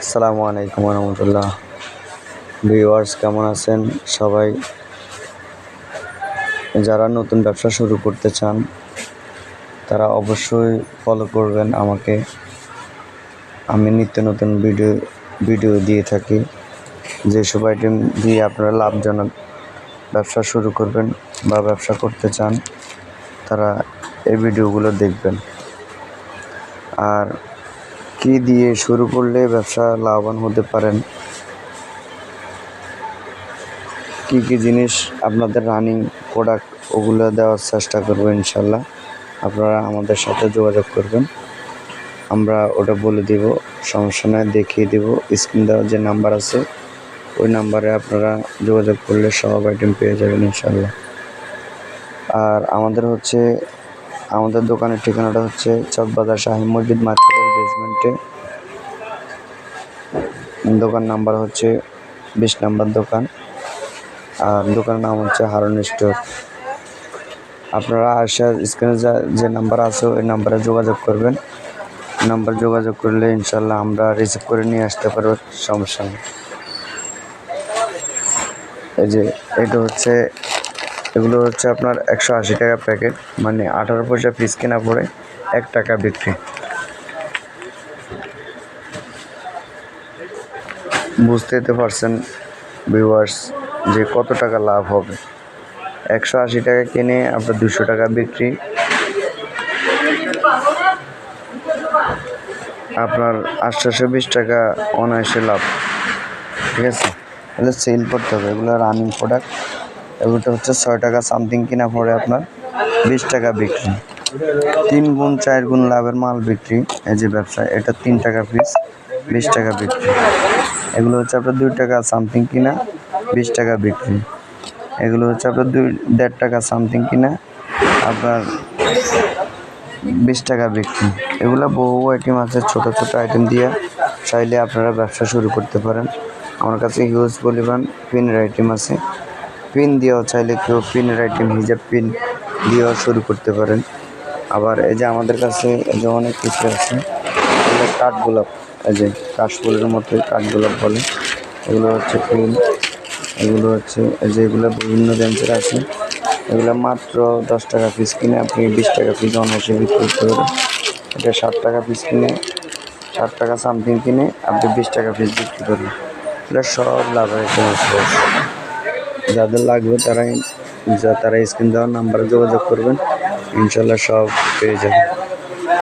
আসসালামু আলাইকুম রহমতুল্লাহ। ভিউয়ার্স কেমন আছেন সবাই? যারা নতুন ব্যবসা শুরু করতে চান তারা অবশ্যই ফলো করবেন আমাকে। আমি নিত্য নতুন ভিডিও দিয়ে থাকি। যেসব আইটেম দিয়ে আপনারা লাভজনক ব্যবসা শুরু করবেন বা ব্যবসা করতে চান তারা এই ভিডিওগুলো দেখবেন। আর কি দিয়ে শুরু করলে ব্যবসা লাভবান হতে পারেন, কি কি জিনিস আপনাদের রানিং প্রোডাক্ট ওগুলো দেওয়ার চেষ্টা করবো ইনশাল্লাহ। আপনারা আমাদের সাথে যোগাযোগ করবেন, আমরা ওটা বলে দিব, সমস্যা নয়, দেখিয়ে দিব। স্ক্রিন দেওয়ার যে নাম্বার আছে ওই নাম্বারে আপনারা যোগাযোগ করলে সব আইটেম পেয়ে যাবেন ইনশাল্লাহ। আর আমাদের দোকানের ঠিকানাটা হচ্ছে চকবাজার শাহী মসজিদ মার্কেটের বেসমেন্টে। দোকান নাম্বার হচ্ছে 20 নম্বর দোকান। আর দোকানের নাম হচ্ছে হারুন স্টোর। আপনারা আসার স্ক্রিনে যে নাম্বার আছে ওই নাম্বারে যোগাযোগ করবেন। নাম্বার যোগাযোগ করলে ইনশাল্লাহ আমরা রিসিভ করে নিয়ে আসতে পারবো, সমস্যা নেই। এই যে এগুলো হচ্ছে আপনার 180 টাকা প্যাকেট, মানে 18 পয়সা পিস কেনা পড়ে 1 টাকা বিক্রি। বুঝতে পারছেন ভিউয়ার্স যে কত টাকা লাভ হবে। 180 টাকা কিনে আপনার 200 টাকা বিক্রি, আপনার 820 টাকা অনায়াসে লাভ। ঠিক আছে, এগুলো সেল করতে হবে, এগুলো রানিং প্রোডাক্ট। এগুলোটা হচ্ছে 6 টাকা সামথিং কিনা পড়ে আপনার 20 টাকা বিক্রি। 3 গুণ 4 গুণ লাভের মাল বিক্রি। এই যে ব্যবসা, এটা 3 টাকা পিস, 20 টাকা বিক্রি। এগুলো হচ্ছে আপনার 2 টাকা সামথিং কিনা, 20 টাকা বিক্রি। এগুলো হচ্ছে আপনার 1.5 টাকা সামথিং কিনা, আপনার 20 টাকা বিক্রি। এগুলো বহু আইটেম আছে, ছোট ছোট আইটেম দিয়ে চাইলে আপনারা ব্যবসা শুরু করতে পারেন। আমার কাছে হিউজ পরিমাণ পিনের আইটেম আছে। পিন দিয়েও চাইলে কেউ পিনের আইটেম, হিজাব পিন দিয়েও শুরু করতে পারেন। আবার এই যে আমাদের কাছে এই যে অনেক কিছু আছে, এগুলো কাঠগোলাপ, এই যে কাশফুলের মতোই কাঠগোলাপ বলে। এগুলো হচ্ছে পিন, এগুলো হচ্ছে এই যে এগুলো বিভিন্ন রেঞ্জের আছে। এগুলো মাত্র 10 টাকা পিস কিনে আপনি 20 টাকা পিস অনায়াসে বিক্রি করতে পারেন। এটা 60 টাকা পিস কিনে, 60 টাকা সামথিং কিনে আপনি 20 টাকা পিস বিক্রি করবেন। এটা সব লাভের একটা সোর্স। যাদের লাগবে তারা স্ক্রিন দেওয়ার নাম্বারে যোগাযোগ করবেন, ইনশাল্লাহ সব পেয়ে যাবেন।